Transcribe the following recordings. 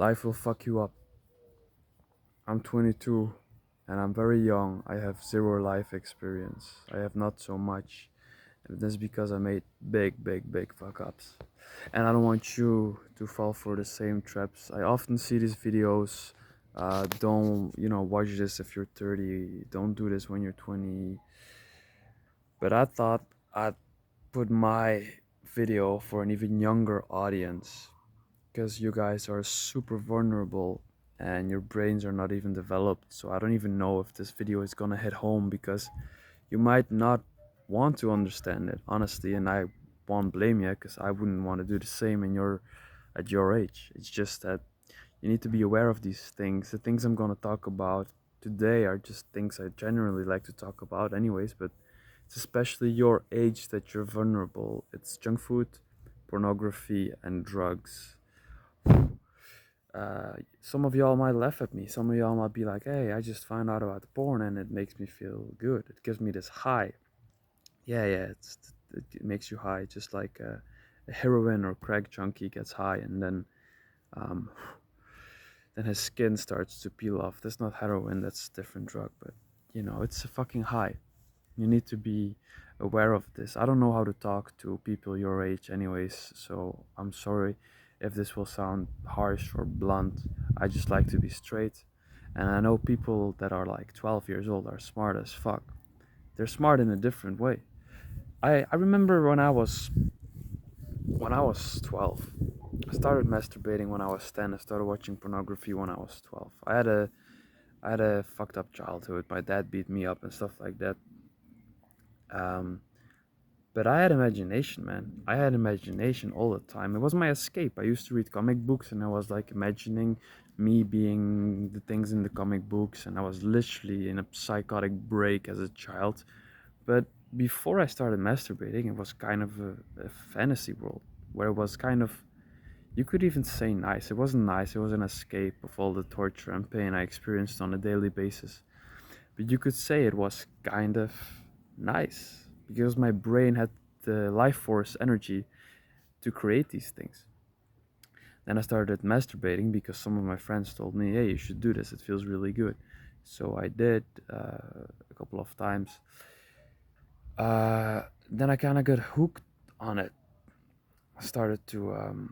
Life will fuck you up. I'm 22 and I'm very young. I have zero life experience. I have not so much. And that's because I made big fuck ups. And I don't want you to fall for the same traps. I often see these videos. Don't, watch this if you're 30. Don't do this when you're 20. But I thought I'd put my video for an even younger audience because you guys are super vulnerable and your brains are not even developed. So I don't even know if this video is gonna hit home because you might not want to understand it, honestly, and I won't blame you because I wouldn't want to do the same at your age. It's just that you need to be aware of these things. The things I'm gonna talk about today are just things I generally like to talk about anyways, but it's especially your age that you're vulnerable. It's junk food, pornography, and drugs. Some of y'all might laugh at me. Some of y'all might be like, hey, I just found out about porn and it makes me feel good. It gives me this high. Yeah, it makes you high, just like a heroin or crack junkie gets high and um, then his skin starts to peel off. That's not heroin, that's a different drug, but it's a fucking high. You need to be aware of this. I don't know how to talk to people your age, anyways, so I'm sorry if this will sound harsh or blunt. I just like to be straight. And I know people that are like 12 years old are smart as fuck. They're smart in a different way. I remember when I was 12. I started masturbating when I was 10. I started watching pornography when I was 12. I had a fucked up childhood. My dad beat me up and stuff like that. Um, but I had imagination, man. I had imagination all the time. It was my escape. I used to read comic books and I was like imagining me being the things in the comic books, and I was literally in a psychotic break as a child. But before I started masturbating, it was kind of a fantasy world where it was kind of, you could even say, nice. It wasn't nice, it was an escape of all the torture and pain I experienced on a daily basis. But you could say it was kind of nice because my brain had the life force energy to create these things. Then I started masturbating because some of my friends told me, hey, you should do this, it feels really good. So I did a couple of times. Then I kind of got hooked on it. I started to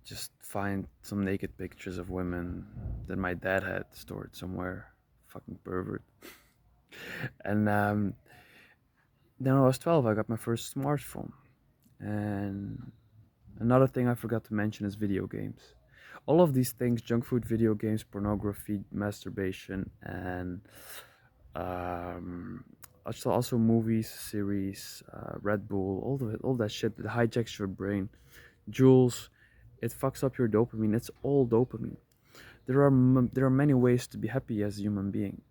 just find some naked pictures of women that my dad had stored somewhere. Fucking pervert. And then when I was 12, I got my first smartphone. And another thing I forgot to mention is video games. All of these things, junk food, video games, pornography, masturbation, and um, also movies, series, Red Bull, all that shit that hijacks your brain. Jules, it fucks up your dopamine. It's all dopamine. There are many ways to be happy as a human being.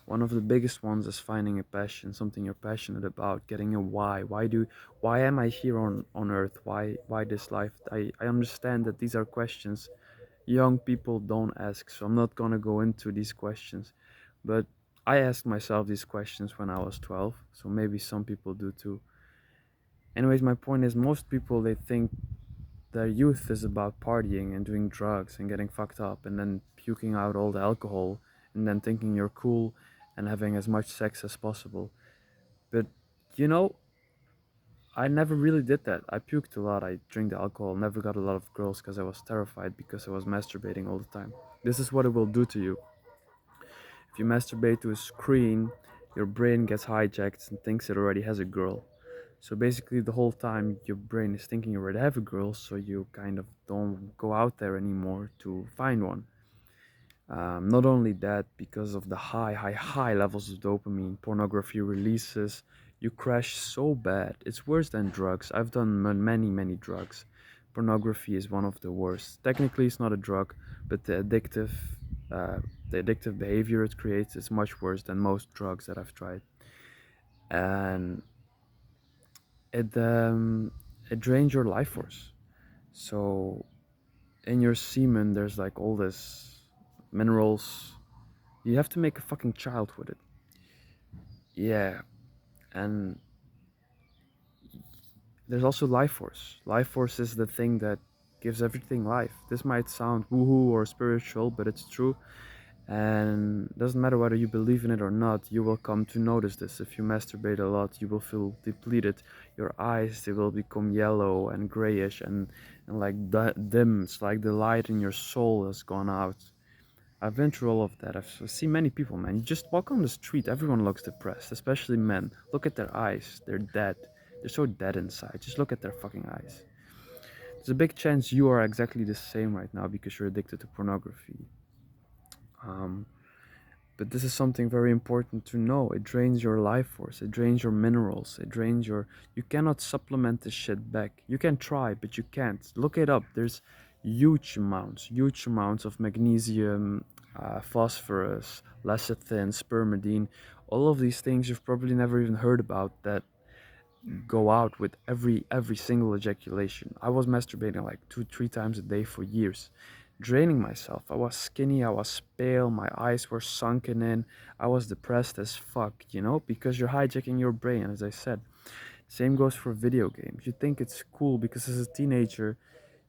One of the biggest ones is finding a passion, something you're passionate about, getting a why. Why am I here on earth? Why this life? I understand that these are questions young people don't ask, so I'm not gonna go into these questions. But I asked myself these questions when I was 12, so maybe some people do too. Anyways, my point is most people, they think their youth is about partying and doing drugs and getting fucked up and then puking out all the alcohol and then thinking you're cool and having as much sex as possible. But you know, I never really did that. I puked a lot, I drank the alcohol, never got a lot of girls because I was terrified because I was masturbating all the time. This is what it will do to you. If you masturbate to a screen, your brain gets hijacked and thinks it already has a girl. So basically, the whole time your brain is thinking you already have a girl, so you kind of don't go out there anymore to find one. Not only that, because of the high levels of dopamine pornography releases, you crash so bad. It's worse than drugs. I've done many drugs. Pornography is one of the worst. Technically, it's not a drug, but uh, the addictive behavior it creates is much worse than most drugs that I've tried. And it it drains your life force. So in your semen, there's like all this minerals. You have to make a fucking child with it. Yeah, and there's also life force. Life force is the thing that gives everything life. This might sound woohoo or spiritual, but it's true. And it doesn't matter whether you believe in it or not, you will come to notice this. If you masturbate a lot, you will feel depleted. Your eyes, they will become yellow and grayish and like dim. It's like the light in your soul has gone out. I've been through all of that. I've seen many people, man. You just walk on the street, everyone looks depressed, especially men. Look at their eyes. They're dead. They're so dead inside. Just look at their fucking eyes. There's a big chance you are exactly the same right now because you're addicted to pornography. Um, but this is something very important to know. It drains your life force. It drains your minerals. It drains your. You cannot supplement this shit back. You can try, but you can't. Look it up. There's huge amounts of magnesium, phosphorus, lecithin, spermidine. All of these things you've probably never even heard about that go out with every single ejaculation. I was masturbating like 2 3 times a day for years, draining myself. I was skinny, I was pale, my eyes were sunken in, I was depressed as fuck, because you're hijacking your brain, as I said. Same goes for video games. You think it's cool because as a teenager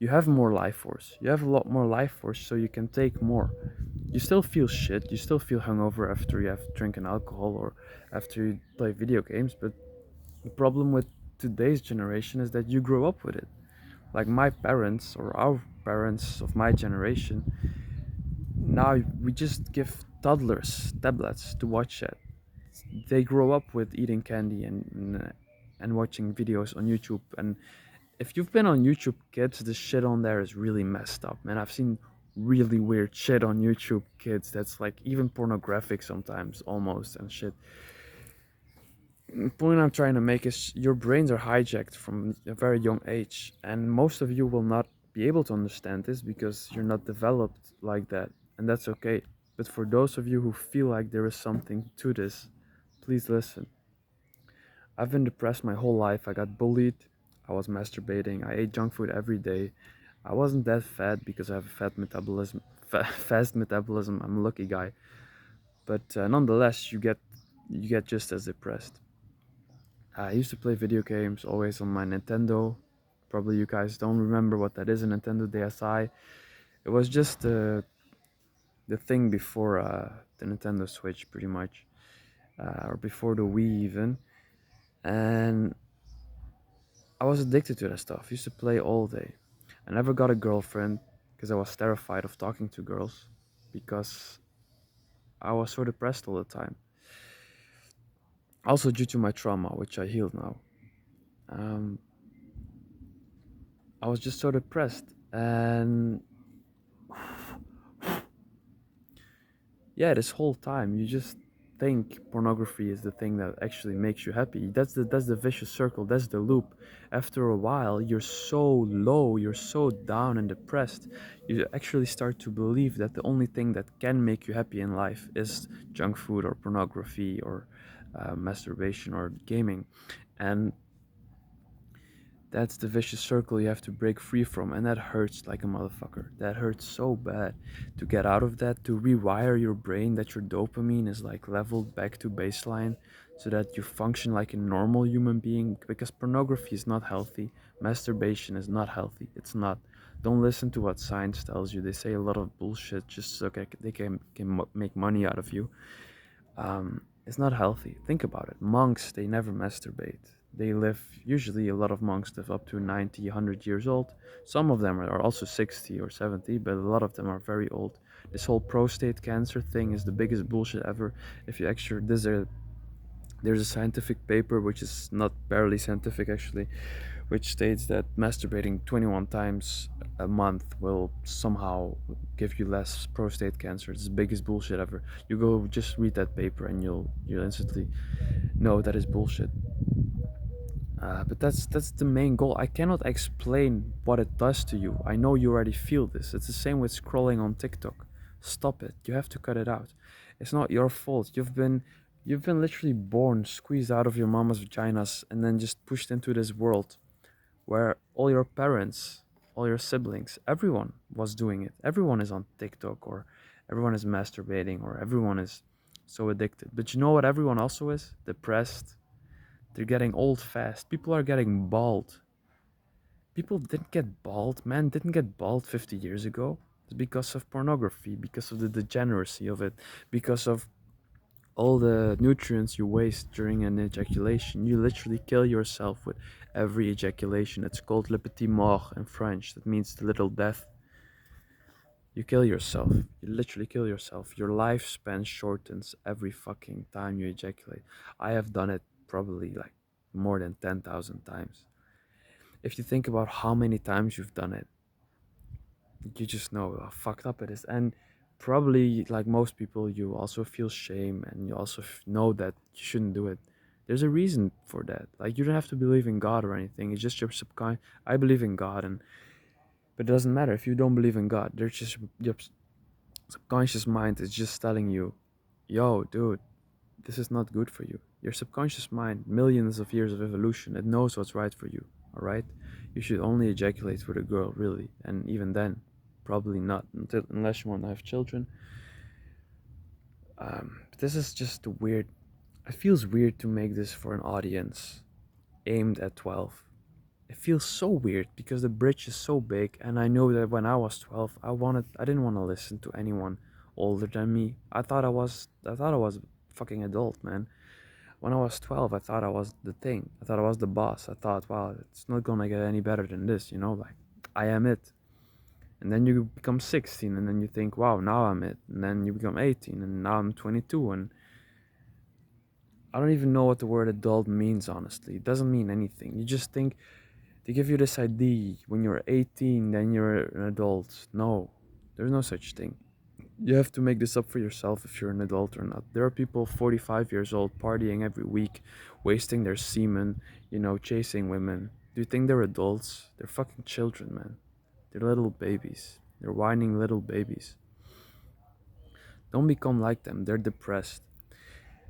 you have more life force. You have a lot more life force, so you can take more. You still feel shit, you still feel hungover after you have drinking alcohol or after you play video games, but the problem with today's generation is that you grow up with it. Like my parents or our parents of my generation, now we just give toddlers tablets to watch it. They grow up with eating candy and watching videos on YouTube. And if you've been on YouTube, kids, the shit on there is really messed up, man. I've seen really weird shit on YouTube, kids. That's like even pornographic sometimes, almost, and shit. The point I'm trying to make is your brains are hijacked from a very young age, and most of you will not be able to understand this because you're not developed like that, and that's okay. But for those of you who feel like there is something to this, please listen. I've been depressed my whole life. I got bullied. I was masturbating. I ate junk food every day. I wasn't that fat because I have a fat metabolism, fast metabolism. I'm a lucky guy, but nonetheless, you get just as depressed. I used to play video games always on my Nintendo. Probably you guys don't remember what that is, a Nintendo DSi. It was just the thing before the Nintendo Switch, pretty much, or before the Wii even. And I was addicted to that stuff. I used to play all day. I never got a girlfriend because I was terrified of talking to girls because I was so depressed all the time. Also due to my trauma, which I healed now. Um, I was just so depressed, and yeah, this whole time you just think pornography is the thing that actually makes you happy. That's the vicious circle. That's the loop. After a while, you're so low, you're so down and depressed. You actually start to believe that the only thing that can make you happy in life is junk food or pornography or masturbation or gaming, and that's the vicious circle you have to break free from, and that hurts like a motherfucker. That hurts so bad. To get out of that, to rewire your brain that your dopamine is like leveled back to baseline so that you function like a normal human being, because pornography is not healthy, masturbation is not healthy. It's not. Don't listen to what science tells you. They say a lot of bullshit just so they can make money out of you. It's not healthy. Think about it. Monks, they never masturbate. They live, usually, a lot of monks live up to 90, 100 years old. Some of them are also 60 or 70, but a lot of them are very old. This whole prostate cancer thing is the biggest bullshit ever. If you actually, there's a scientific paper, which is not barely scientific actually, which states that masturbating 21 times a month will somehow give you less prostate cancer. It's the biggest bullshit ever. You go just read that paper and you'll instantly know that is bullshit. But that's the main goal. I cannot explain what it does to you. I know you already feel this. It's the same with scrolling on TikTok. Stop it. You have to cut it out. It's not your fault. You've been literally born, squeezed out of your mama's vaginas, and then just pushed into this world where all your parents, all your siblings, everyone was doing it. Everyone is on TikTok, or everyone is masturbating, or everyone is so addicted. But you know what everyone also is? Depressed. They're getting old fast. People are getting bald. People didn't get bald. Men didn't get bald 50 years ago. It's because of pornography, because of the degeneracy of it, because of all the nutrients you waste during an ejaculation. You literally kill yourself with every ejaculation. It's called le petit mort in French. That means the little death. You kill yourself. You literally kill yourself. Your lifespan shortens every fucking time you ejaculate. I have done it probably like more than 10,000 times. If you think about how many times you've done it, you just know how fucked up it is. And probably, like most people, you also feel shame and you also know that you shouldn't do it. There's a reason for that. Like, you don't have to believe in God or anything. It's just your subconscious. I believe in God, and but it doesn't matter if you don't believe in God. There's just your subconscious mind is just telling you, yo, dude, this is not good for you. Your subconscious mind, millions of years of evolution, it knows what's right for you, all right? You should only ejaculate with a girl, really. And even then, probably not, unless you want to have children. This is just weird. It feels weird to make this for an audience aimed at 12. It feels so weird because the bridge is so big, and I know that when I was 12, I didn't want to listen to anyone older than me. I thought I was a fucking adult, man. When I was 12, I thought I was the thing. I thought I was the boss. I thought, wow, it's not gonna get any better than this, like I am it. And then you become 16, and then you think, wow, now I'm it. And then you become 18, and now I'm 22, and I don't even know what the word adult means, honestly. It doesn't mean anything. You just think they give you this idea when you're 18, then you're an adult. No, there's no such thing. You have to make this up for yourself if you're an adult or not. There are people 45 years old partying every week, wasting their semen, chasing women. Do you think they're adults? They're fucking children, man. They're little babies. They're whining little babies. Don't become like them. They're depressed.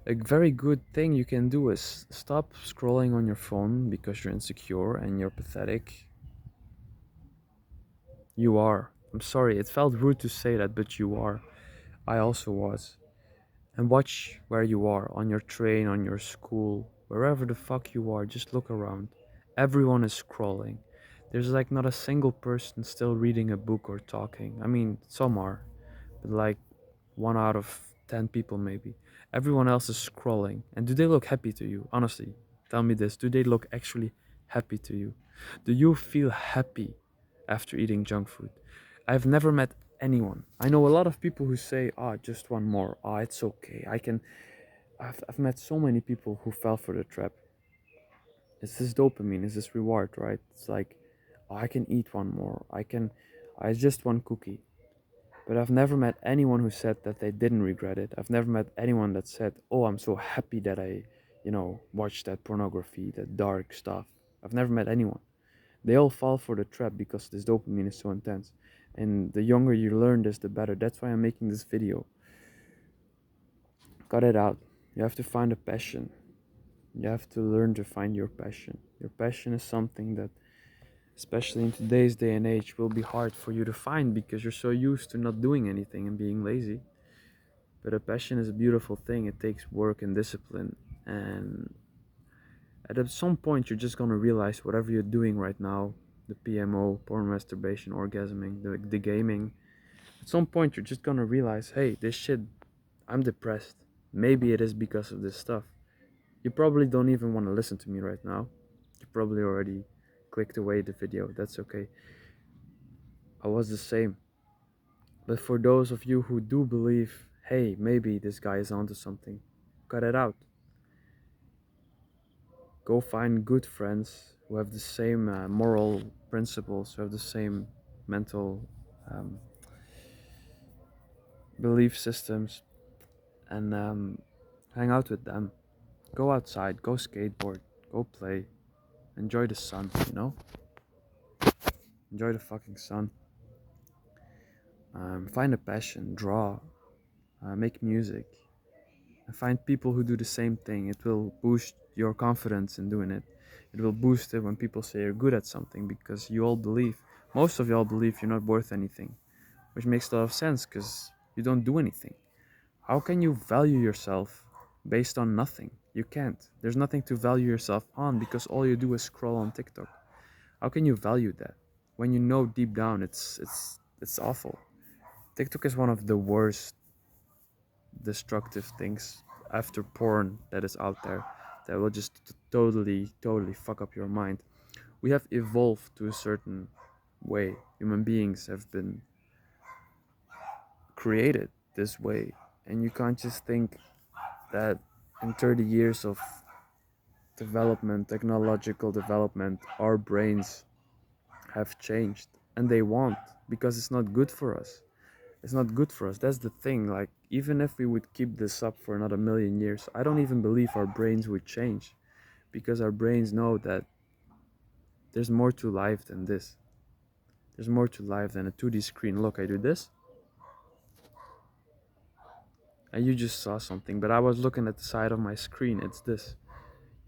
A very good thing you can do is stop scrolling on your phone because you're insecure and you're pathetic. You are. I'm sorry, it felt rude to say that, but you are. I also was. And watch where you are on your train, on your school, wherever the fuck you are. Just look around. Everyone is scrolling. There's like not a single person still reading a book or talking. I mean, some are, but like 1 out of 10 people maybe. Everyone else is scrolling. And do they look happy to you? Honestly, tell me this. Do they look actually happy to you? Do you feel happy after eating junk food? I've never met anyone. I know a lot of people who say, "Ah, just one more. Ah, it's okay. I can." I've met so many people who fell for the trap. It's this dopamine, it's this reward, right? It's like, oh, I can eat one more. I just one cookie. But I've never met anyone who said that they didn't regret it. I've never met anyone that said, "Oh, I'm so happy that I, watched that pornography, that dark stuff." I've never met anyone. They all fall for the trap because this dopamine is so intense. And the younger you learn this, the better. That's why I'm making this video. Cut it out. You have to find a passion. You have to learn to find your passion. Your passion is something that, especially in today's day and age, will be hard for you to find because you're so used to not doing anything and being lazy. But a passion is a beautiful thing. It takes work and discipline. And at some point, you're just going to realize whatever you're doing right now, the PMO, porn, masturbation, orgasming, the gaming, at some point, you're just going to realize, hey, this shit, I'm depressed. Maybe it is because of this stuff. You probably don't even want to listen to me right now. You probably already clicked away the video. That's okay. I was the same. But for those of you who do believe, hey, maybe this guy is onto something, cut it out. Go find good friends who have the same moral principles, who have the same mental um, belief systems, and hang out with them. Go outside, go skateboard, go play, enjoy the sun, Enjoy the fucking sun. Find a passion, draw, make music, and find people who do the same thing. It will boost your confidence in doing it. It will boost it when people say you're good at something because most of y'all believe you're not worth anything, which makes a lot of sense because you don't do anything. How can you value yourself based on nothing? You can't. There's nothing to value yourself on because all you do is scroll on TikTok. How can you value that when you know deep down it's awful? TikTok is one of the worst destructive things after porn that is out there that will just totally fuck up your mind. We have evolved to a certain way. Human beings have been created this way, and you can't just think that in 30 years of development, technological development, our brains have changed, and they won't, because it's not good for us. It's not good for us. That's the thing. Like, even if we would keep this up for another million years, I don't even believe our brains would change, because our brains know that there's more to life than this. There's more to life than a 2D screen. Look, I do this, and you just saw something, but I was looking at the side of my screen. It's this.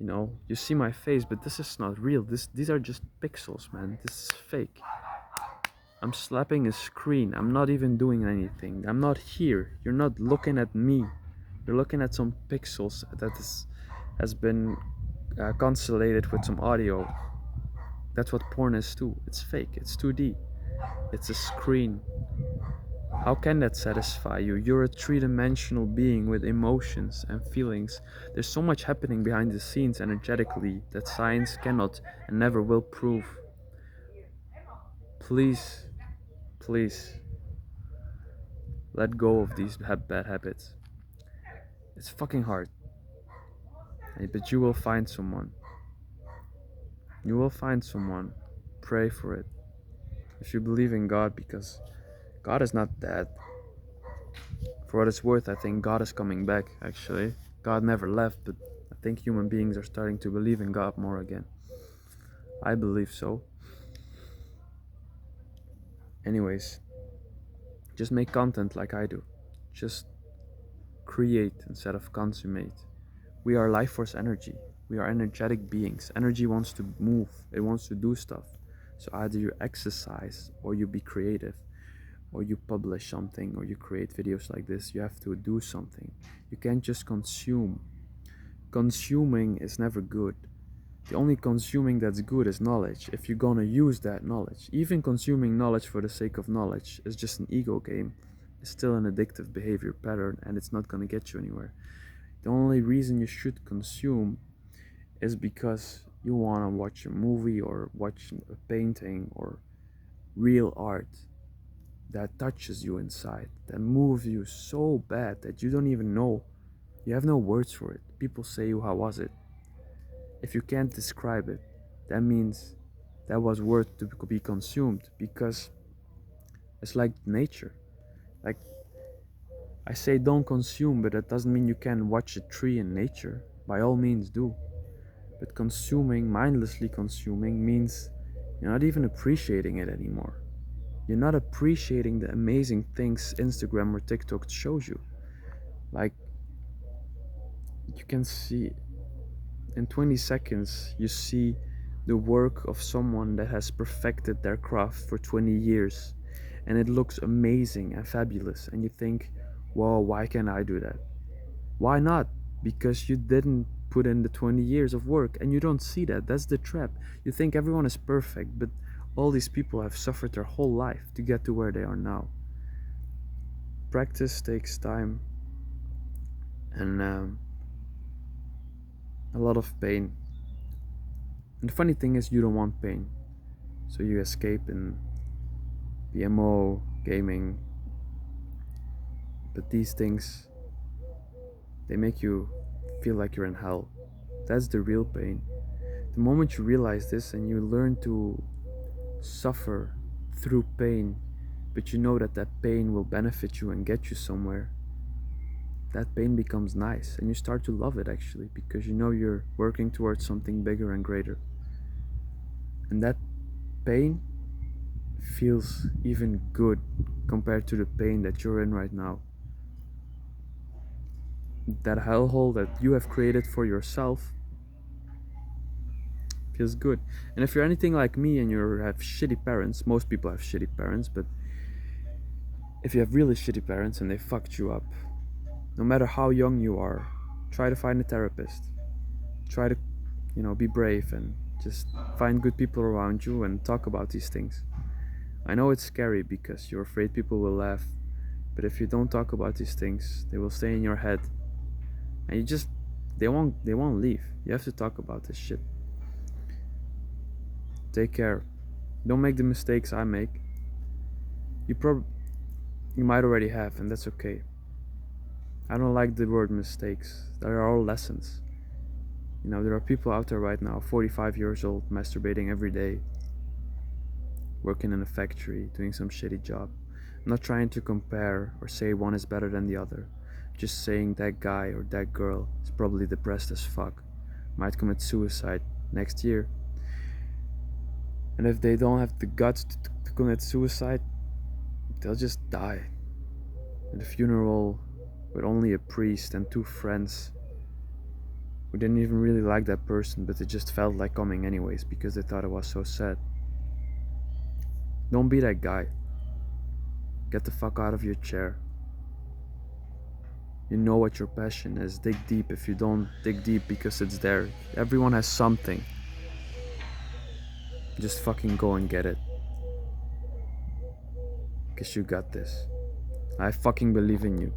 You see my face, but this is not real. These are just pixels, man. This is fake. I'm slapping a screen. I'm not even doing anything. I'm not here. You're not looking at me. You're looking at some pixels has been constellated with some audio. That's what porn is too. It's fake. It's 2D. It's a screen. How can that satisfy you? You're a three-dimensional being with emotions and feelings. There's so much happening behind the scenes energetically that science cannot and never will prove. Please, please, let go of these bad habits. It's fucking hard, but you will find someone. You will find someone. Pray for it. If you believe in God, because God is not dead. For what it's worth, I think God is coming back, actually. God never left, but I think human beings are starting to believe in God more again. I believe so. Anyways, just make content like I do. Just create instead of consummate. We are life force energy. We are energetic beings. Energy wants to move, it wants to do stuff. So either you exercise or you be creative, or you publish something, or you create videos like this. You have to do something. You can't just consume. Consuming is never good. The only consuming that's good is knowledge, if you're gonna use that knowledge. Even consuming knowledge for the sake of knowledge is just an ego game. It's still an addictive behavior pattern, and it's not gonna get you anywhere. The only reason you should consume is because you wanna watch a movie or watch a painting or real art that touches you inside, that moves you so bad that you don't even know. You have no words for it. People say, how was it? If you can't describe it, that means that was worth to be consumed, because it's like nature. Like, I say don't consume, but that doesn't mean you can't watch a tree in nature. By all means do. But consuming, mindlessly consuming, means you're not even appreciating it anymore. You're not appreciating the amazing things Instagram or TikTok shows you. Like, you can see in 20 seconds, you see the work of someone that has perfected their craft for 20 years, and it looks amazing and fabulous, and you think, whoa, why can't I do that? Why not? Because you didn't put in the 20 years of work, and you don't see that. That's the trap. You think everyone is perfect, but all these people have suffered their whole life to get to where they are now. Practice takes time and a lot of pain. And the funny thing is, you don't want pain, so you escape in BMO, gaming. But these things, they make you feel like you're in hell. That's the real pain. The moment you realize this and you learn to suffer through pain, but you know that that pain will benefit you and get you somewhere, that pain becomes nice, and you start to love it, actually, because you know you're working towards something bigger and greater. And that pain feels even good compared to the pain that you're in right now. That hellhole that you have created for yourself feels good. And if you're anything like me and you have shitty parents, most people have shitty parents, but if you have really shitty parents and they fucked you up, no matter how young you are, try to find a therapist. Try to, be brave and Just find good people around you and talk about these things. I know it's scary because you're afraid people will laugh, but if you don't talk about these things, they will stay in your head, and they won't leave. You have to talk about this shit. Take care. Don't make the mistakes I make. You prob you might already have, and that's okay. I don't like the word mistakes. They are all lessons. There are people out there right now, 45 years old, masturbating every day, working in a factory, doing some shitty job. I'm not trying to compare or say one is better than the other. Just saying that guy or that girl is probably depressed as fuck, might commit suicide next year. And if they don't have the guts to commit suicide, they'll just die. At a funeral with only a priest and two friends who didn't even really like that person, but they just felt like coming anyways because they thought it was so sad. Don't be that guy. Get the fuck out of your chair. You know what your passion is. Dig deep. If you don't, dig deep because it's there. Everyone has something. Just fucking go and get it. Because you got this. I fucking believe in you.